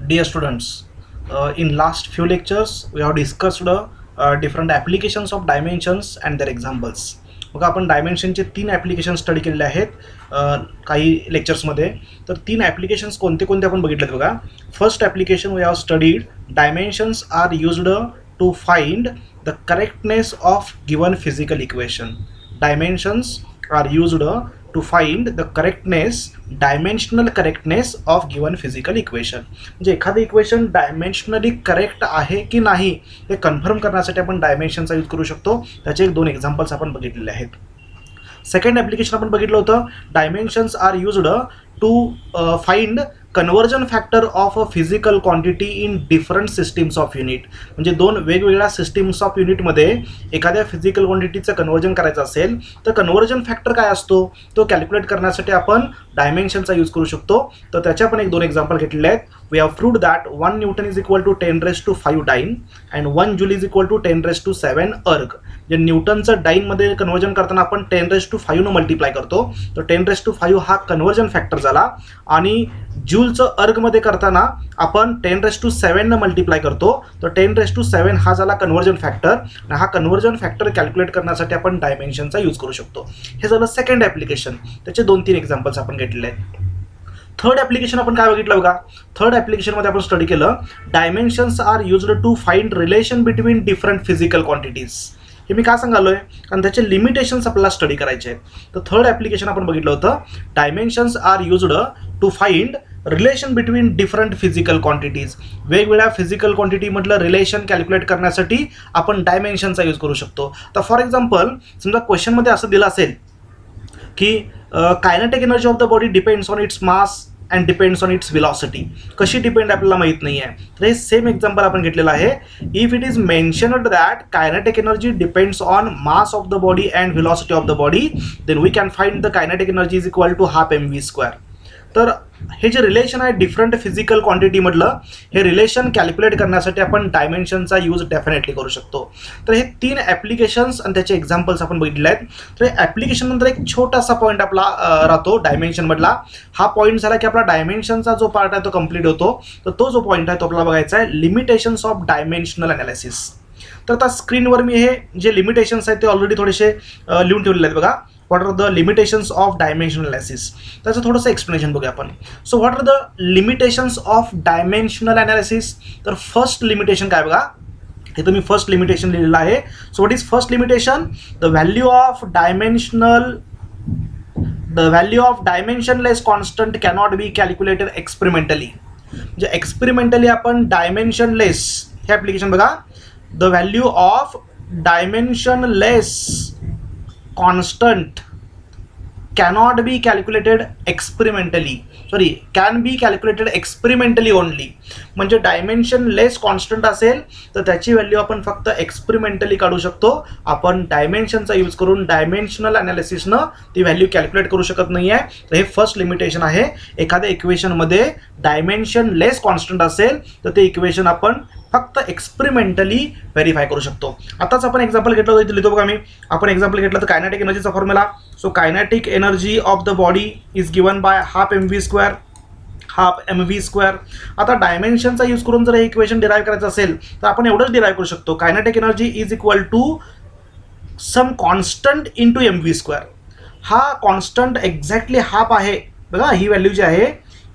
Dear students, in last few lectures we have discussed different applications of dimensions and their examples. बघा आपण डायमेन्शनचे 3 application study केलेले आहेत काही लेक्चर्समध्ये. तर 3 ॲप्लिकेशन्स कोणते कोणते आपण बघितलेत बघा. First application we have studied dimensions are used to find the correctness of given physical equation. Dimensions are used to find the correctness, dimensional correctness of given physical equation. म्हणजे एखादं इक्वेशन डायमेन्शनली करेक्ट आहे की नाही हे confirm करण्यासाठी आपण डायमेन्शनचा use करू शकतो. त्याचे 2 एक्झाम्पल्स आपण बघितलेले आहेत. सेकंड ॲप्लिकेशन आपण बघितलं होतं dimensions are used to find conversion factor of a physical quantity in different systems of unit. म्हणजे 2 वेगवेगळ्या सिस्टीम्स ऑफ युनिटमध्ये एखाद्या फिजिकल क्वांटिटीचं कन्वर्जन करायचं असेल तर कन्वर्जन फॅक्टर काय असतो तो कॅल्क्युलेट करण्यासाठी आपण डायमेन्शनचा यूज करू शकतो. तर त्याचे आपण 1-2 एक्झाम्पल घेतलेले आहेत. We have proved that 1 newton is equal to 10⁵ dyne and 1 joule is equal to 10⁷ erg. जे न्यूटनचं डाईनमध्ये कन्वर्जन करताना आपण 10⁵ न मल्टिप्लाय करतो. तर 10⁵ हा कन्वर्जन फॅक्टर झाला आणि जूलचं अर्गमध्ये करताना आपण 10⁷ न मल्टिप्लाय करतो. तर 10⁷ हा झाला कन्वर्जन फॅक्टर आणि हा कन्वर्जन फॅक्टर कॅल्क्युलेट करण्यासाठी आपण डायमेन्शनचा यूज करू शकतो. हे झालं सेकंड ॲप्लिकेशन. त्याचे 2-3 एक्झाम्पल्स आपण घेतलेले आहेत. थर्ड ॲप्लिकेशन आपण काय बघितलं बघा. थर्ड ॲप्लिकेशनमध्ये आपण स्टडी केलं dimensions are used to find relation between different physical quantities. हे मी काय सांगालोय कारण त्याचे लिमिटेशन्स आपल्याला स्टडी करायचे आहेत. तर थर्ड ॲप्लिकेशन आपण बघितलं होतं dimensions are used to find relation between different physical quantities. वेगवेगळ्या फिजिकल क्वांटिटीमधलं रिलेशन कॅल्क्युलेट करण्यासाठी आपण डायमेन्शनचा यूज करू शकतो. तर फॉर एक्झाम्पल समजा क्वेश्चनमध्ये असं दिलं असेल की kinetic energy of the body depends on its mass and depends on it's velocity. कशी डिपेंड आपल्याला माहीत नाही आहे. तर हे सेम एक्झाम्पल आपण घेतलेलं आहे. If it is mentioned that kinetic energy depends on mass of the body and velocity of the body then we can find the kinetic energy is equal to ½ mv². तर हे जे relation आहे different physical क्वांटिटीमधलं हे relation calculate करण्यासाठी आपण डायमेन्शनचा use definitely करू शकतो. तर हे 3 ॲप्लिकेशन्स आणि त्याचे एक्झाम्पल्स आपण बघितले आहेत. तर ॲप्लिकेशन नंतर एक छोटासा पॉईंट आपला राहतो डायमेन्शनमधला. हा पॉईंट झाला की आपला डायमेन्शनचा जो पार्ट आहे तो कंप्लीट होतो. तर तो जो पॉईंट आहे तो आपल्याला बघायचा आहे लिमिटेशन्स ऑफ डायमेन्शनल अनालिसिस. तर आता स्क्रीनवर मी हे जे लिमिटेशन्स आहेत ते ऑलरेडी थोडेसे लिहून ठेवलेले आहेत बघा. What are the limitations of dimensional analysis. त्याचं थोडंसं एक्सप्लेनेशन बघूया आपण. So what are the limitations of dimensional analysis. तर फर्स्ट लिमिटेशन काय बघा. हे तुम्ही फर्स्ट लिमिटेशन लिहिलेलं आहे. So what is first limitation. The value of dimensionless constant cannot be calculated experimentally. म्हणजे एक्सपेरिमेंटली आपण डायमेन्शनलेस हे ॲप्लिकेशन बघा. The value of dimensionless constant cannot be calculated experimentally. can be calculated experimentally only. म्हणजे dimension लेस constant असेल तर त्याची value आपण फक्त एक्सपेरिमेंटली काढू शकतो. आपण डायमेन्शनचा यूज करून डायमेन्शनल अनालिसिसनं ती व्हॅल्यू कॅल्क्युलेट करू शकत नाही आहे. तर हे फर्स्ट लिमिटेशन आहे. एखाद्या इक्वेशनमध्ये डायमेन्शन लेस कॉन्स्टंट असेल तर ते इक्वेशन आपण फक्त एक्सपेरिमेंटली व्हेरीफाय करू शकतो. आताच आपण एक्झाम्पल घेतलं होतं, लिहितो बघा मी. आपण एक्झाम्पल घेतलं तर कायनेटिक एनर्जीचा formula. So kinetic energy of the body is given by ½ mv². आता डायमेन्शनचा यूज करून जर हे इक्वेशन डिराईव्ह करायचं असेल तर आपण एवढंच डिराईव्ह करू शकतो. Kinetic energy is equal to some constant into mv². हा कॉन्स्टंट एक्झॅक्टली ½ आहे बघा. ही व्हॅल्यू जी आहे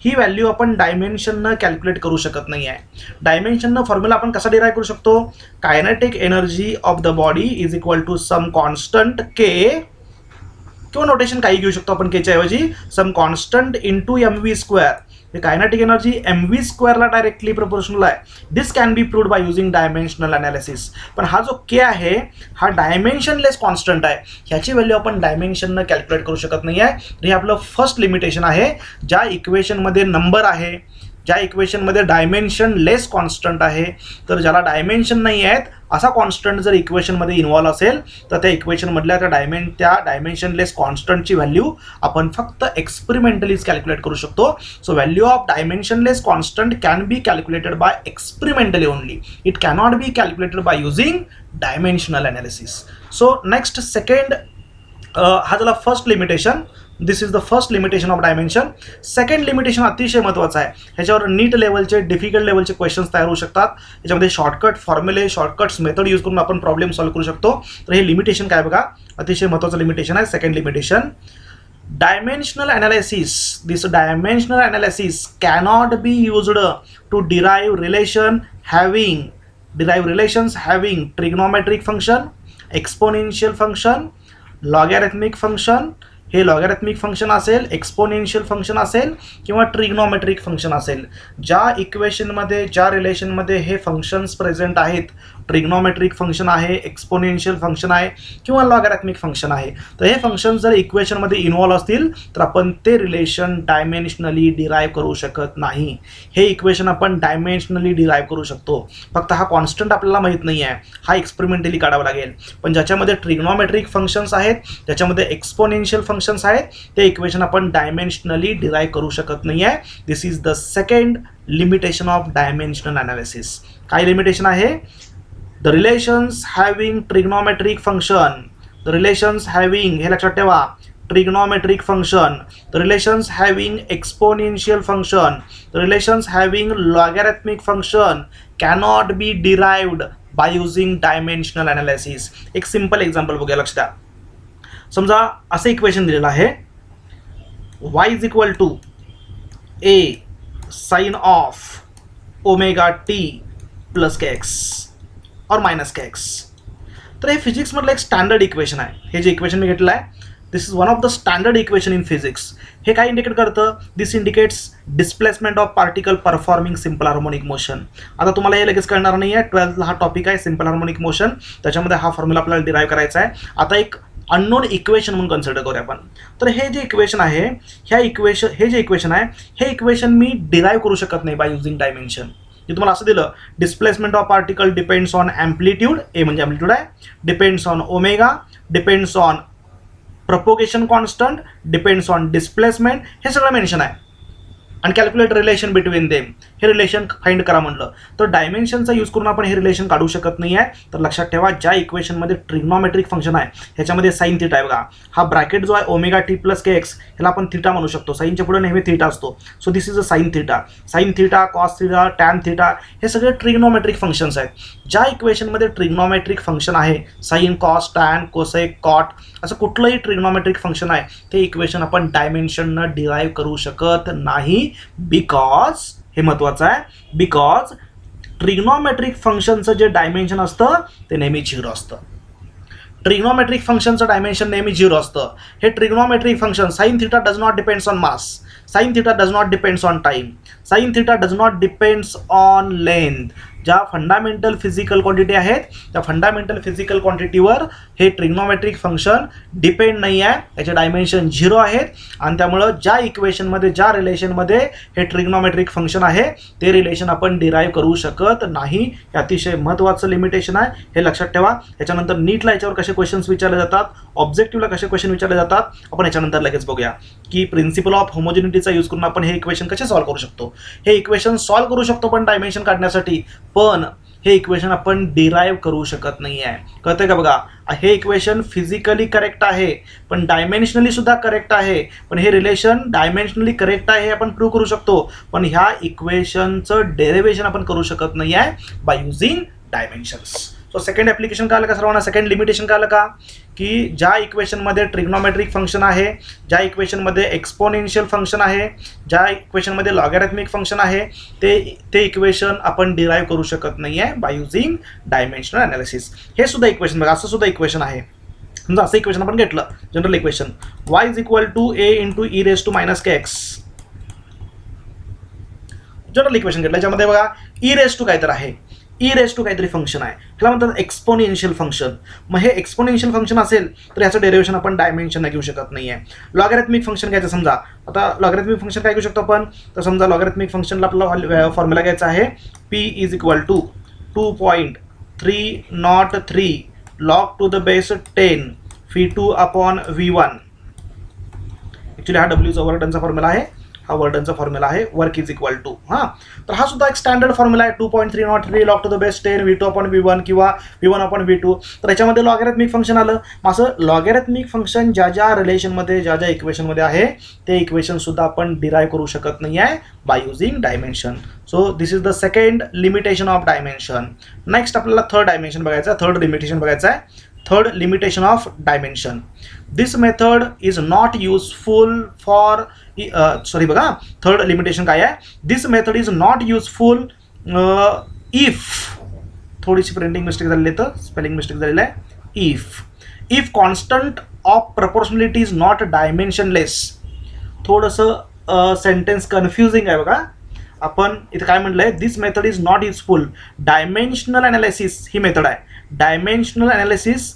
ही व्हॅल्यू आपण डायमेन्शननं कॅल्क्युलेट करू शकत नाही आहे. डायमेन्शननं फॉर्म्युला आपण कसा डिराईव्ह करू शकतो. Kinetic energy of the body is equal to some constant K किंवा नोटेशन काही घेऊ शकतो आपण केच्या ऐवजी some constant into mv². Kinetic energy mv² ला डायरेक्टली प्रपोर्शनल आहे. This can be proved by using dimensional analysis. पण हा जो के आहे हा डायमेन्शनलेस कॉन्स्टंट आहे. ह्याची व्हॅल्यू आपण डायमेन्शननं कॅल्क्युलेट करू शकत नाही आहे. तर हे आपलं फर्स्ट लिमिटेशन आहे. ज्या इक्वेशनमध्ये नंबर आहे, ज्या इक्वेशनमध्ये डायमेन्शन लेस कॉन्स्टंट आहे, तर ज्याला डायमेन्शन नाही आहेत असा कॉन्स्टंट जर इक्वेशनमध्ये इन्व्हॉल्व असेल तर त्या इक्वेशनमधल्या त्या डायमेन्शनलेस कॉन्स्टंटची व्हॅल्यू आपण फक्त एक्सपेरिमेंटलीच कॅल्क्युलेट करू शकतो. So value of dimensionless constant can be calculated by experimentally only. It cannot be calculated by using dimensional analysis. So next second हा झाला first limitation. This is the first limitation of dimension. Second limitation अतिशय महत्त्वाचं आहे. ह्याच्यावर नीट लेवलचे, difficult लेवलचे questions तयार होऊ शकतात. याच्यामध्ये शॉर्टकट फॉर्म्युले, शॉर्टकट्स मेथड यूज करून आपण प्रॉब्लेम सॉल्व्ह करू शकतो. तर हे लिमिटेशन काय बघा, अतिशय महत्त्वाचं लिमिटेशन आहे. Second limitation, dimensional analysis, this dimensional analysis cannot be used to derive relations having trigonometric function, exponential function, logarithmic function. हे लॉगॅरिथमिक फंक्शन असेल, एक्सपोनेन्शियल फंक्शन असेल किंवा ट्रिग्नोमेट्रिक फंक्शन असेल. ज्या इक्वेशनमध्ये, ज्या रिलेशनमध्ये हे फंक्शन्स प्रेझेंट आहेत, ट्रिग्नोमेट्रिक फंक्शन आहे, एक्सपोनेन्शियल फंक्शन आहे किंवा लॉगॅरिथमिक फंक्शन आहे, तर हे फंक्शन जर इक्वेशनमध्ये इन्व्हॉल्व असतील तर आपण ते रिलेशन डायमेन्शनली डिराईव्ह करू शकत नाही. हे इक्वेशन आपण डायमेन्शनली डिराईव्ह करू शकतो. फक्त हा कॉन्स्टंट आपल्याला माहीत नाही आहे, हा एक्सपेरिमेंटली काढावा लागेल. पण ज्याच्यामध्ये ट्रिग्नोमेट्रिक फंक्शन्स आहेत, ज्याच्यामध्ये एक्सपोनेन्शियल फंक्शन्स आहेत, ते इक्वेशन आपण डायमेन्शनली डिराईव्ह करू शकत नाही आहे. This is the second limitation of dimensional analysis. काय लिमिटेशन आहे? The relations having trigonometric function, the relations having, हे लक्षात ठेवा, trigonometric function, the relations having exponential function, the relations having logarithmic function cannot be derived by using dimensional analysis. एक simple example बघूया, लक्षात द्या. समजा असं इक्वेशन दिलेलं आहे, y is equal to a sine of omega T plus K X और minus k x. तर हे फिजिक्समधलं एक स्टँडर्ड इक्वेशन आहे. हे जे इक्वेशन मी घेतलं आहे, this is one of the standard equation in physics. हे काय इंडिकेट करतं? This indicates displacement of particle performing simple harmonic motion. आता तुम्हाला हे लगेच कळणार नाही आहे. 12th हा टॉपिक आहे सिम्पल हार्मोनिक मोशन, त्याच्यामध्ये हा फॉर्म्युला आपल्याला डिराईव्ह करायचा आहे. आता एक अननोन इक्वेशन म्हणून कन्सिडर करूया आपण. तर हे जे इक्वेशन आहे, हे जे इक्वेशन आहे, हे इक्वेशन मी डिराईव्ह करू शकत नाही बाय युझिंग डायमेन्शन. जे तुम्हाला असं दिलं, displacement of particle depends on amplitude, A म्हणजे ॲम्प्लिट्यूड आहे, depends on omega, depends on propagation constant, depends on displacement, हे सगळं मेन्शन आहे. आणि कॅल्क्युलेट रिलेशन बिटवीन देम, हे रिलेशन फाइंड करा म्हटलं तर डायमेन्शनचा यूज करून आपण हे रिलेशन काढू शकत नाही आहे. तर लक्षात ठेवा, ज्या इक्वेशनमध्ये ट्रिग्नोमेट्रिक फंक्शन आहे, ह्याच्यामध्ये साइन थीटा आहे बघा, हा ब्रॅकेट जो आहे omega T plus K x, ह्याला आपण थीटा म्हणू शकतो. साईनच्या पुढे नेहमी थीटा असतो. So this is a sine theta. Sine theta, cos theta, tan theta, हे सगळे ट्रिग्नोमेट्रिक फंक्शन्स आहेत. ज्या इक्वेशनमध्ये ट्रिग्नोमेट्रिक फंक्शन आहे, sine, cos, tan, cosec, cot, असं कुठलंही ट्रिग्नोमेट्रिक फंक्शन आहे, ते इक्वेशन आपण डायमेन्शननं डिराईव्ह करू शकत नाही. बिकॉज, हे महत्वाचं आहे, बिकॉज ट्रिग्नोमेट्रिक फंक्शनचं जे डायमेन्शन असतं ते नेहमी 0 असतं. ट्रिग्नोमेट्रिक फंक्शनचं डायमेन्शन नेहमी 0 असतं. हे trigonometric function sine theta does not depends on mass, sine theta does not depends on time, sine theta does not depends on length. ज्या फंडामेंटल फिजिकल क्वांटिटी आहेत, त्या फंडामेंटल फिजिकल क्वांटिटीवर हे ट्रिग्नोमेट्रिक फंक्शन डिपेंड नाही आहे. त्याचे dimension 0 आहेत. आणि त्यामुळं ज्या इक्वेशनमध्ये, ज्या रिलेशनमध्ये हे ट्रिग्नोमेट्रिक फंक्शन आहे, ते रिलेशन आपण डिराईव्ह करू शकत नाही. हे अतिशय महत्त्वाचं लिमिटेशन आहे, हे लक्षात ठेवा. याच्यानंतर नीटला याच्यावर कसे क्वेश्चन्स विचारले जातात, ऑब्जेक्टिव्हला कसे क्वेश्चन विचारले जातात, आपण याच्यानंतर लगेच बघूया की प्रिन्सिपल ऑफ होमोजिनिटीचा यूज करून आपण हे इक्वेशन कसे सॉल्व्ह करू शकतो. हे इक्वेशन सॉल्व्ह करू शकतो पण डायमेन्शन काढण्यासाठी, पण हे इक्वेशन आपण डिराईव्ह करू शकत नाही आहे. कळतंय का बघा, हे इक्वेशन फिजिकली करेक्ट आहे पण डायमेन्शनली सुद्धा करेक्ट आहे. पण हे रिलेशन डायमेन्शनली करेक्ट आहे हे आपण प्रूव्ह करू शकतो, पण ह्या इक्वेशनचं डेरिव्हेशन आपण करू शकत नाही आहे by using dimensions. So second application काय आलं का सर्वांना? सेकंड लिमिटेशन काय आलं का? की ज्या इक्वेशनमध्ये ट्रिग्नोमेट्रिक फंक्शन आहे, ज्या इक्वेशनमध्ये एक्सपोनेन्शियल फंक्शन आहे, ज्या इक्वेशनमध्ये लॉगॅरिथमिक फंक्शन आहे, ते इक्वेशन आपण डिराईव्ह करू शकत नाही आहे बाय युझिंग डायमेन्शनल अनालिसिस. हे सुद्धा इक्वेशन बघा, असं सुद्धा इक्वेशन आहे. समजा असं इक्वेशन आपण घेतलं, general equation, y is equal to a into e raise to minus k x. General equation घेतलं, याच्यामध्ये बघा ई रेस टू काहीतरी आहे, ई रेस टू काहीतरी फंक्शन आहे, ह्याला म्हणतात एक्सपोनेन्शियल फंक्शन. मग हे एक्सपोनेन्शियल फंक्शन असेल तर याचं डेरिव्हेशन आपण डायमेन्शन घेऊ शकत नाही आहे. लॉगॅरिथमिक फंक्शन घ्यायचं, समजा आता लॉगॅरिथमिक फंक्शन काय घेऊ शकतो आपण, तर समजा लॉगॅरिथमिक फंक्शनला आपला फॉर्म्युला घ्यायचा आहे, p is equal to 2.303 log to the base 10 v2 upon v1. Actually हा डब्ल्यूचा ओव्हर टनचा फॉर्म्युला आहे. हा वर्डनचा फॉर्म्युला आहे, वर्क इज इक्वल टू. हां, तर हा सुद्धा एक स्टँडर्ड फॉर्म्युला आहे, 2.303 log to the base 10 V2 upon V1 किंवा V1 अपॉन V2. तर याच्यामध्ये लॉगॅरिथमिक फंक्शन आलं. असं लॉगॅरिथमिक फंक्शन ज्या ज्या रिलेशनमध्ये ज्या ज्या इक्वेशनमध्ये आहे ते इक्वेशन सुद्धा आपण डिराईव्ह करू शकत नाही आहे bye using dimension. So this is the second limitation of dimension. Next आपल्याला थर्ड डायमेन्शन बघायचं आहे, थर्ड लिमिटेशन बघायचं आहे. Third limitation of dimension. This method is not useful for बघा, third limitation काय आहे? This method is not useful if, थोडीशी printing mistake झालेली आहे, तर स्पेलिंग मिस्टेक झालेलं आहे. if constant of proportionality is not dimensionless. थोडंसं सेंटेन्स कन्फ्युजिंग आहे बघा. आपण इथे काय म्हटलंय, this method is not useful. Dimensional analysis ही मेथड आहे. Dimensional analysis,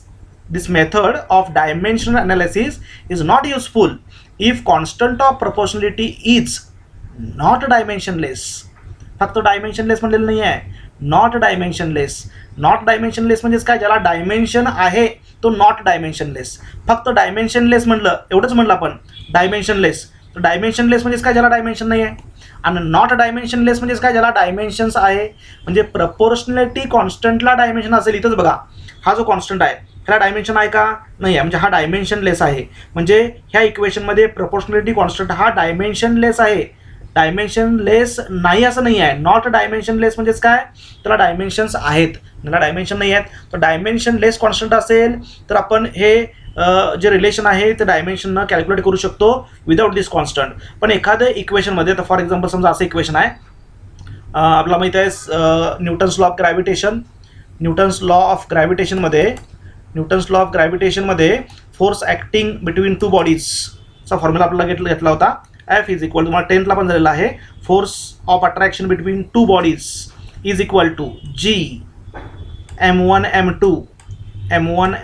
this method of dimensional analysis is not useful if constant of proportionality is not dimensionless. फक्त डायमेन्शनलेस म्हणलेलं नाही आहे, नॉट डायमेन्शनलेस. नॉट डायमेन्शनलेस म्हणजेच काय, ज्याला डायमेन्शन आहे तो नॉट डायमेन्शनलेस. फक्त डायमेन्शनलेस म्हणलं, एवढंच म्हणलं आपण, डायमेन्शनलेस. तर डायमेन्शनलेस म्हणजेच काय, ज्याला डायमेन्शन नाही आहे. आणि नॉट डायमेन्शनलेस म्हणजेच काय, ज्याला डायमेन्शन्स आहे. म्हणजे प्रपोर्शनॅलिटी कॉन्स्टंटला डायमेन्शन असेल. इथंच बघा, हा जो कॉन्स्टंट आहे ह्याला डायमेन्शन आहे का, नाही आहे, म्हणजे हा डायमेन्शनलेस आहे. म्हणजे ह्या इक्वेशनमध्ये प्रपोर्शनॅलिटी कॉन्स्टंट हा डायमेन्शनलेस आहे. डायमेन्शनलेस नाही असं नाही आहे. नॉट डायमेन्शनलेस म्हणजेच काय, त्याला डायमेन्शन्स आहेत, त्याला डायमेन्शन नाही आहेत. तर डायमेन्शनलेस कॉन्स्टंट असेल तर आपण हे जे रिलेशन आहे ते डायमेन्शननं कॅल्क्युलेट करू शकतो विदाउट दिस कॉन्स्टंट. पण एखाद्या इक्वेशनमध्ये, तर फॉर एक्झाम्पल समजा असं इक्वेशन आहे, आपल्याला माहिती आहे Newton's law of gravitation. Newton's law of ग्रॅव्हिटेशनमध्ये फोर्स ॲक्टिंग बिटवीन टू बॉडीजचा फॉर्म्युला आपल्याला घेतला होता. एफ इज इक्वल टू, मला 10th ला पण झालेला आहे, force of attraction between two bodies is equal to G m1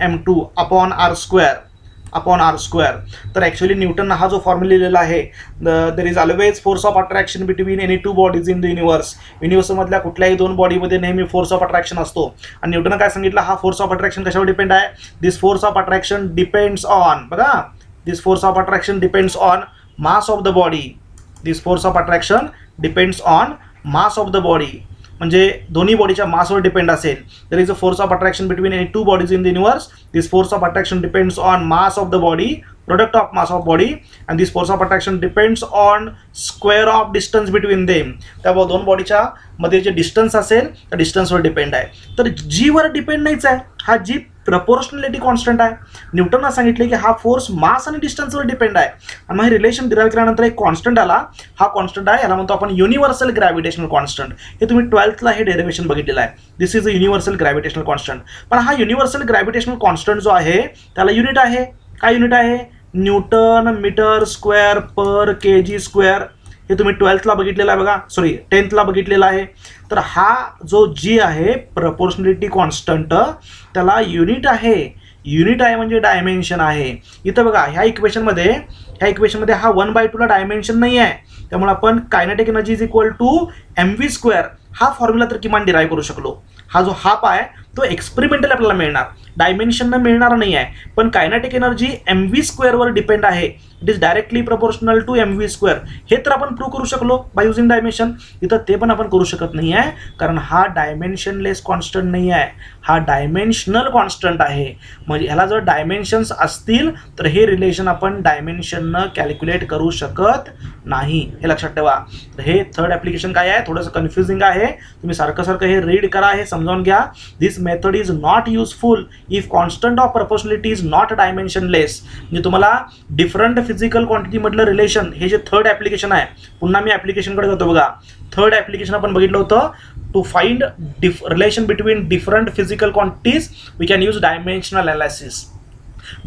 m2 upon R square. तर ॲक्च्युली न्यूटन हा जो फॉर्म्युला लिहिलेला आहे, there is always force of attraction between any two bodies in the universe. युनिवर्समधल्या कुठल्याही दोन बॉडीमध्ये नेहमी फोर्स ऑफ अट्रॅक्शन असतो. आणि न्यूटन काय सांगितलं, हा फोर्स ऑफ अट्रॅक्शन कशावर डिपेंड आहे, this force of attraction depends on, बघा, this force of attraction depends on mass of the body. This force of attraction depends on mass of the body. म्हणजे दोन्ही बॉडीच्या मासवर डिपेंड असेल. There is a force of attraction between any two bodies in the universe. This force of attraction depends on mass of the body, product of mass of body, and this force of attraction depends on square of distance between them. त्यामुळे दोन बॉडीच्या मध्ये जे distance असेल त्या डिस्टन्सवर depend आहे. तर जी वर डिपेंड नाहीच आहे, हा जी प्रपोर्शनॅलिटी कॉन्स्टंट आहे. न्यूटननं सांगितले की हा फोर्स मास आणि डिस्टन्सवर डिपेंड आहे. आणि मग हे रिलेशन डिराईव्ह केल्यानंतर एक कॉन्स्टंट आला. हा कॉन्स्टंट आहे, याला म्हणतो आपण युनिव्हर्सल ग्रॅव्हिटेशनल कॉन्स्टंट. हे तुम्ही 12th ला हे डेरिव्हेशन बघितलेलं आहे. This is a universal gravitational constant. पण हा युनिव्हर्सल ग्रॅव्हिटेशनल कॉन्स्टंट जो आहे त्याला युनिट आहे. काय युनिट आहे, न्यूटन मीटर स्क्वेअर पर kg स्क्वेअर. हे तुम्ही 12th ला बघितलेला आहे बघा, सॉरी 10th ला बघितलेला आहे. तर हा जो जी आहे प्रपोर्शनॅलिटी कॉन्स्टंट त्याला युनिट आहे. युनिट आहे म्हणजे डायमेन्शन आहे. इथं बघा ह्या इक्वेशनमध्ये हा 1/2 ला डायमेन्शन नाही आहे. त्यामुळे आपण kinetic energy is equal to mv square हा फॉर्म्युला तर किमान डिराईव्ह करू शकलो. हा जो हाफ आहे तो एक्सपेरिमेंटल आपल्याला मिळणार, डायमेन्शननं मिळणार नाही आहे. पण कायनेटिक एनर्जी mv स्क्वेअरवर डिपेंड आहे. It is directly proportional to mv square. हे तर आपण प्रूव्ह करू शकलो बाय युझिंग डायमेन्शन. इथं ते पण आपण करू शकत नाही आहे, कारण हा डायमेन्शनलेस कॉन्स्टंट नाही आहे, हा डायमेन्शनल कॉन्स्टंट आहे. म्हणजे ह्याला जर डायमेन्शन्स असतील तर हे रिलेशन आपण डायमेन्शननं कॅल्क्युलेट करू शकत नाही, हे लक्षात ठेवा. तर हे थर्ड ॲप्लिकेशन काय आहे, थोडंसं कन्फ्युजिंग आहे. तुम्ही सारखं हे रीड करा, हे समजावून घ्या. This method is not useful if constant of proportionality is not dimensionless. म्हणजे तुम्हाला डिफरंट फिजिकल क्वांटिटी मधलं रिलेशन, हे जे थर्ड ॲप्लिकेशन आहे, पुन्हा मी ॲप्लिकेशनकडे जातो बघा. थर्ड ॲप्लिकेशन आपण बघितलं होतं, to find relation between different physical quantities we can use dimensional analysis.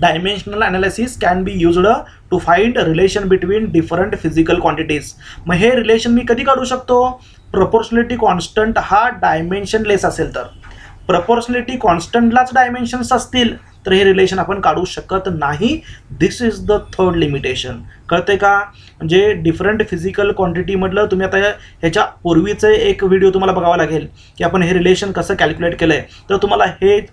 Dimensional analysis can be used to find relation between different physical quantities. मग हे रिलेशन मी कधी काढू शकतो, प्रपोर्शनॅलिटी कॉन्स्टंट हा डायमेन्शनलेस असेल तर. प्रपोर्शनॅलिटी कॉन्स्टंटलाच डायमेन्शन्स असतील तर हे रिलेशन आपण काढू शकत नाही. दिस इज द थर्ड लिमिटेशन. कळते का? म्हणजे डिफरंट फिजिकल क्वांटिटीमधलं तुम्ही आता ह्याच्या पूर्वीचे एक व्हिडिओ तुम्हाला बघावा लागेल की आपण हे रिलेशन कसं कॅल्क्युलेट केलं आहे. तर तुम्हाला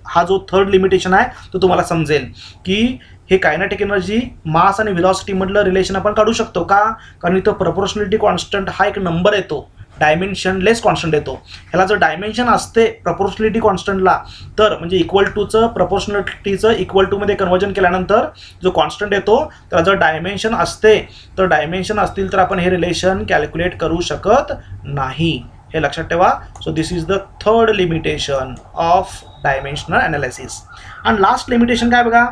हा जो थर्ड लिमिटेशन आहे तो तुम्हाला समजेल की हे कायनेटिक एनर्जी मास आणि व्हेलॉसिटी मधलं रिलेशन आपण काढू शकतो का? कारण इथं प्रपोर्शनॅलिटी कॉन्स्टंट हा एक नंबर येतो, डायमेन्शनलेस कॉन्स्टंट येतो. ह्याला जर डायमेन्शन असते प्रपोर्शनॅलिटी कॉन्स्टंटला, तर म्हणजे इक्वल टूचं प्रपोर्शनॅलिटीचं इक्वल टू मध्ये कन्वर्जन केल्यानंतर जो कॉन्स्टंट येतो त्याला जर डायमेन्शन असते, तर डायमेन्शन असतील तर आपण हे रिलेशन कॅल्क्युलेट करू शकत नाही. हे लक्षात ठेवा. So this is the third limitation of dimensional analysis. आणि लास्ट लिमिटेशन काय बघा,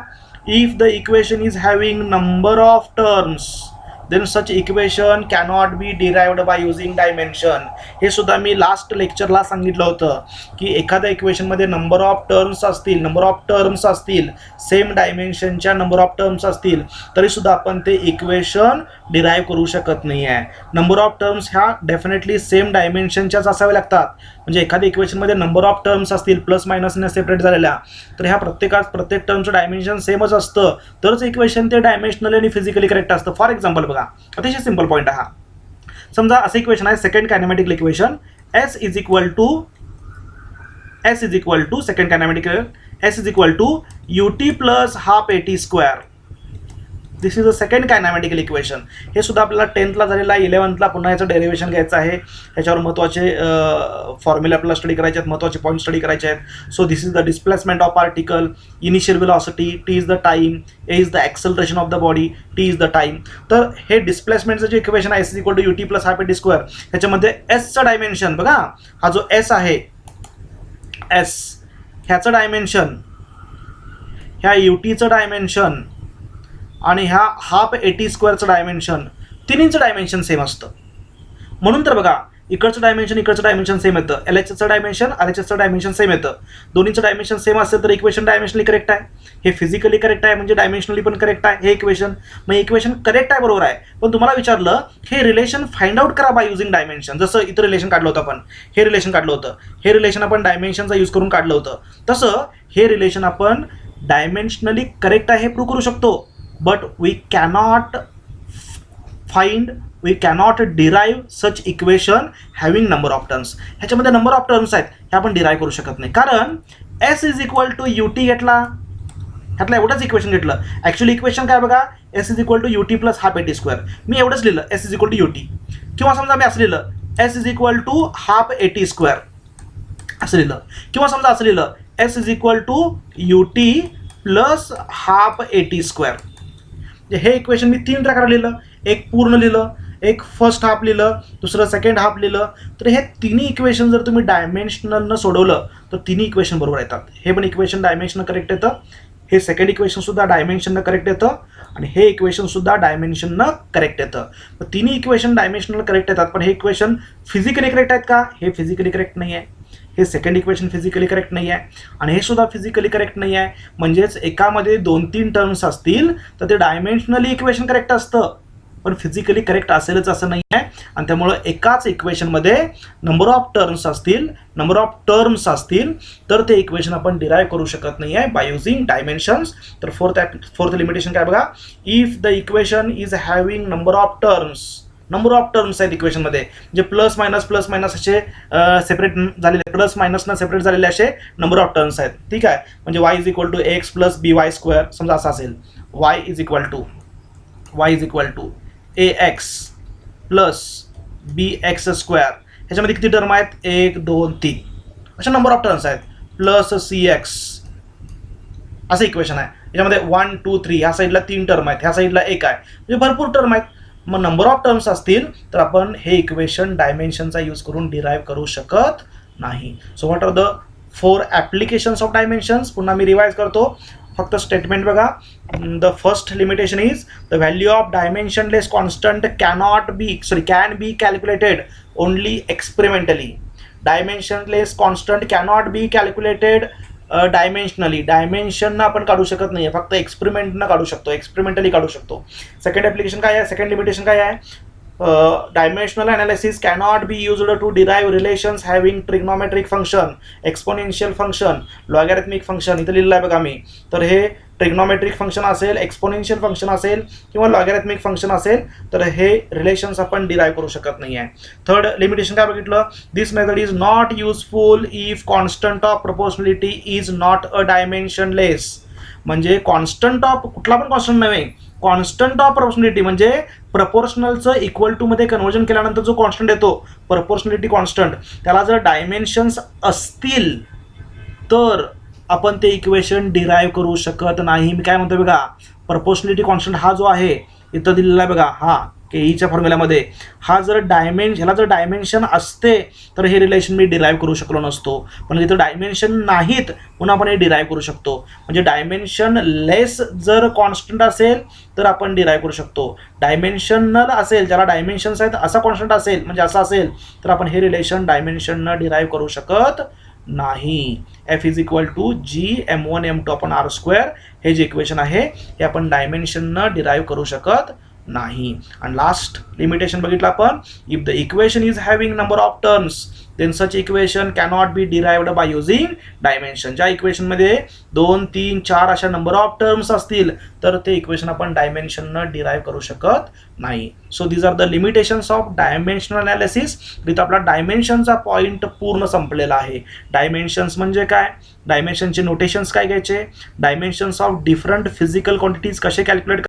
if the equation is having number of terms then such equation cannot be derived by using dimension. हे सुद्धा मी लास्ट लेक्चरला सांगितलं होतं की एखाद्या इक्वेशनमध्ये नंबर ऑफ टर्म्स असतील सेम डायमेन्शनच्या नंबर ऑफ टर्म्स असतील तरी सुद्धा आपण ते इक्वेशन डिराईव्ह करू शकत नाही आहे. नंबर ऑफ टर्म्स ह्या डेफिनेटली सेम डायमेन्शनच्याच असाव्या लागतात. म्हणजे एखाद्या इक्वेशनमध्ये नंबर ऑफ टर्म्स असतील प्लस मायनसने सेपरेट झालेल्या, तर ह्या प्रत्येक टर्मचं डायमेन्शन सेमच असतं तरच इक्वेशन ते डायमेन्शनली आणि फिजिकली करेक्ट असतं. फॉर एक्झाम्पल बघा, अतिशय सिंपल पॉईंट हा. समजा असं इक्वेशन आहे, second kinematic equation S is equal to second kinematic S is equal to UT plus half AT square. This is a second kinematical equation. हे सुद्धा आपल्याला 10thला झालेला आहे, 11thला पुन्हा याचं डेरिव्हेशन घ्यायचं आहे. ह्याच्यावर महत्त्वाचे फॉर्म्युला आपल्याला स्टडी करायचे आहेत, महत्त्वाचे पॉईंट स्टडी करायचे आहेत. So this is the displacement of particle, initial velocity, T is the time, A is the acceleration of the body, T is the time. तर हे डिस्प्लेसमेंटचं जे इक्वेशन आहे S is equal to UT plus half AT square, ह्याच्यामध्ये Sचं dimension बघा, हा जो S आहे S, ह्याचं डायमेन्शन, ह्या UTचं डायमेन्शन आणि ह्या हाफ AT स्क्वेअरचं डायमेन्शन, तिन्हीचं डायमेन्शन सेम असतं. म्हणून तर बघा, इकडचं डायमेन्शन सेम येतं, LHSचं डायमेन्शन RHSचं डायमेन्शन सेम येतं. दोन्हीचं डायमेन्शन सेम असेल तर इक्वेशन डायमेन्शनली करेक्ट आहे. हे फिजिकली करेक्ट आहे म्हणजे डायमेन्शनली पण करेक्ट आहे हे इक्वेशन. मग इक्वेशन करेक्ट आहे, बरोबर आहे. पण तुम्हाला विचारलं हे रिलेशन फाइंड आउट करा बाय युझिंग डायमेन्शन. जसं इथं रिलेशन काढलं होतं आपण, हे रिलेशन आपण डायमेन्शनचा यूज करून काढलं होतं, तसं हे रिलेशन आपण डायमेन्शनली करेक्ट आहे हे प्रूव्ह करू शकतो. But we cannot derive such equation having number of terms. ह्याच्यामध्ये नंबर ऑफ टर्म्स आहेत, हे आपण डिराईव्ह करू शकत नाही. कारण S is equal to UT घेतला, ह्यातलं एवढंच इक्वेशन घेतलं. ॲक्च्युअली इक्वेशन काय बघा, S is equal to UT plus half AT square. मी एवढंच लिहिलं S is equal to UT, किंवा समजा मी असं लिहिलं S is equal to half AT square असं लिहिलं, किंवा समजा असं लिहिलं S is equal to UT plus half AT square. हे इक्वेशन मी 3 प्रकारे लिहिलं, एक पूर्ण लिहिलं, एक फर्स्ट हाफ लिहिलं, दुसरं सेकंड हाफ लिहिलं. तर हे तिन्ही इक्वेशन जर तुम्ही डायमेन्शनलनं सोडवलं तर तिन्ही इक्वेशन बरोबर येतात. हे पण इक्वेशन डायमेन्शननं करेक्ट येतं, हे सेकंड इक्वेशन सुद्धा डायमेन्शननं करेक्ट येतं, आणि हे इक्वेशन सुद्धा डायमेन्शननं करेक्ट येतं. तर तिन्ही इक्वेशन डायमेन्शनल करेक्ट येतात. पण हे इक्वेशन फिजिकली करेक्ट आहेत का? हे फिजिकली करेक्ट नाही आहे. हे सेकंड इक्वेशन फिजिकली करेक्ट नाही आहे, आणि हे सुद्धा फिजिकली करेक्ट नाही आहे. म्हणजेच एकामध्ये 2-3 टर्म्स असतील तर ते डायमेन्शनली इक्वेशन करेक्ट असतं, पण फिजिकली करेक्ट असेलच असं नाही आहे. आणि त्यामुळं एकाच इक्वेशनमध्ये नंबर ऑफ टर्म्स असतील तर ते इक्वेशन आपण डिराईव्ह करू शकत नाही आहे बाय युझिंग डायमेन्शन्स. तर फोर्थ लिमिटेशन काय बघा, if the equation is having number of terms आहेत इक्वेशनमध्ये, म्हणजे प्लस मायनस असे सेपरेट झालेले, प्लस मायनसनं सेपरेट झालेले असे नंबर ऑफ टर्म्स आहेत. ठीक आहे, म्हणजे y is equal to X plus BY square, समजा असं असेल y is equal to AX plus BX square. ह्याच्यामध्ये किती टर्म आहेत? 1 2 3 अशा नंबर ऑफ टर्म्स आहेत. प्लस CX असं इक्वेशन आहे, याच्यामध्ये 1 2 3 ह्या साईडला 3 टर्म आहेत, ह्या साईडला 1 आहे, म्हणजे भरपूर टर्म आहेत. मग नंबर ऑफ टर्म्स असतील तर आपण हे इक्वेशन डायमेन्शनचा यूज करून डिराईव्ह करू शकत नाही. So what are the 4 applications of dimensions? पुन्हा मी रिवाइज करतो, फक्त स्टेटमेंट बघा. The first limitation is the value of dimensionless constant can be calculated only experimentally. Dimensionless constant cannot be calculated डायमेन्शननं आपण काढू शकत नाही, फक्त एक्सपेरिमेंटनं काढू शकतो, एक्सपेरिमेंटली काढू शकतो. सेकंड ॲप्लिकेशन काय आहे? सेकंड लिमिटेशन काय आहे? dimensional analysis cannot be used to derive relations having trigonometric function, exponential function, logarithmic function. इथे लिहिलं आहे बघा मी. तर हे ट्रिग्नोमेट्रिक फंक्शन असेल, एक्सपोनेन्शियल फंक्शन असेल किंवा लॉगॅरिथमिक फंक्शन असेल तर हे रिलेशन्स आपण डिराईव्ह करू शकत नाही आहे. थर्ड लिमिटेशन काय बघितलं? This method is not useful if constant of proportionality is not a dimensionless. म्हणजे कॉन्स्टंट ऑफ कुठला पण कॉन्स्टंट नव्हे, कॉन्स्टंट ऑफ प्रपोर्शनॅलिटी म्हणजे प्रपोर्शनलचं इक्वल टू मध्ये कन्वर्जन केल्यानंतर जो कॉन्स्टंट येतो प्रपोर्शनॅलिटी कॉन्स्टंट, त्याला जर डायमेन्शन्स असतील तर आपण ते इक्वेशन डिराईव्ह करू शकत नाही. मी काय म्हणतो बघा, प्रपोर्शनॅलिटी कॉन्स्टंट हा जो आहे इथं दिलेला आहे बघा, हा केईच्या फॉर्म्युल्यामध्ये, हा जर ह्याला जर डायमेन्शन असते तर हे रिलेशन मी डिराईव्ह करू शकलो नसतो. पण इथं डायमेन्शन नाहीत म्हणून आपण हे डिराईव्ह करू शकतो. म्हणजे डायमेन्शन लेस जर कॉन्स्टंट असेल तर आपण डिराईव्ह करू शकतो. डायमेन्शनल असेल, ज्याला डायमेन्शन्स आहेत असा कॉन्स्टंट असेल, म्हणजे असं असेल तर आपण हे रिलेशन डायमेन्शननं डिराईव्ह करू शकत नाही. F is equal to G m1 m2 upon R square, हे जे इक्वेशन आहे हे आपण डायमेन्शननं डिराईव्ह करू शकत नाही. आणि लास्ट लिमिटेशन बघितलं आपण, if the equation is having number of terms then such equation cannot be derived by using dimension. ज्या इक्वेशनमध्ये 2, 3, 4 अशा नंबर ऑफ टर्म्स असतील तर ते इक्वेशन आपण डायमेन्शननं डिराईव्ह करू शकत नाही. So these are the limitations of dimensional analysis. इथं आपला डायमेन्शनचा पॉईंट पूर्ण संपलेला आहे. डायमेन्शन्स म्हणजे काय, डायमेन्शनचे नोटेशन्स काय घ्यायचे, dimensions of different physical quantities कसे कॅल्क्युलेट